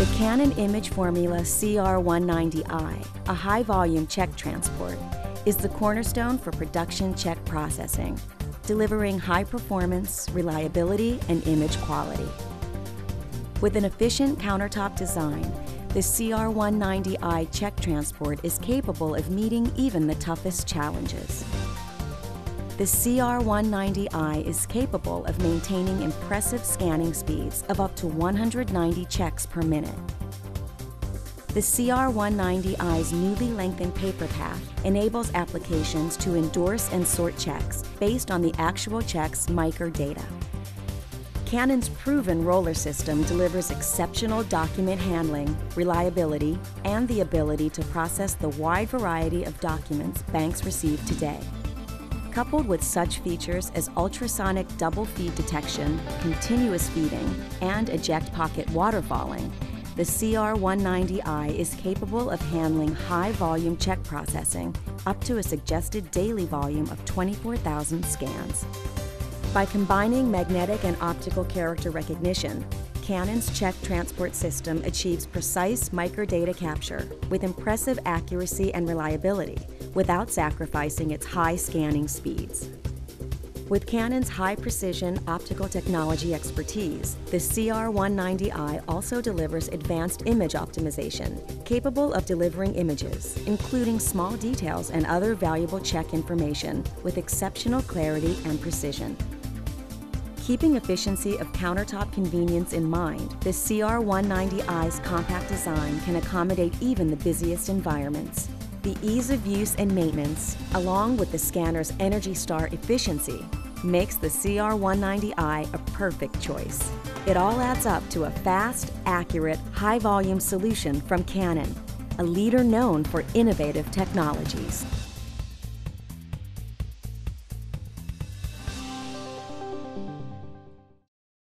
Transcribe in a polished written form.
The Canon Image Formula CR190i, a high-volume check transport, is the cornerstone for production check processing, delivering high performance, reliability, and image quality. With an efficient countertop design, the CR190i check transport is capable of meeting even the toughest challenges. The CR190i is capable of maintaining impressive scanning speeds of up to 190 checks per minute. The CR190i's newly lengthened paper path enables applications to endorse and sort checks based on the actual check's microdata. Canon's proven roller system delivers exceptional document handling, reliability, and the ability to process the wide variety of documents banks receive today. Coupled with such features as ultrasonic double feed detection, continuous feeding, and eject pocket waterfalling, the CR190i is capable of handling high-volume check processing up to a suggested daily volume of 24,000 scans. By combining magnetic and optical character recognition, Canon's check transport system achieves precise microdata capture with impressive accuracy and reliability without sacrificing its high scanning speeds. With Canon's high-precision optical technology expertise, the CR190i also delivers advanced image optimization, capable of delivering images, including small details and other valuable check information, with exceptional clarity and precision. Keeping efficiency of countertop convenience in mind, the CR190i's compact design can accommodate even the busiest environments. The ease of use and maintenance, along with the scanner's ENERGY STAR efficiency, makes the CR190i a perfect choice. It all adds up to a fast, accurate, high-volume solution from Canon, a leader known for innovative technologies.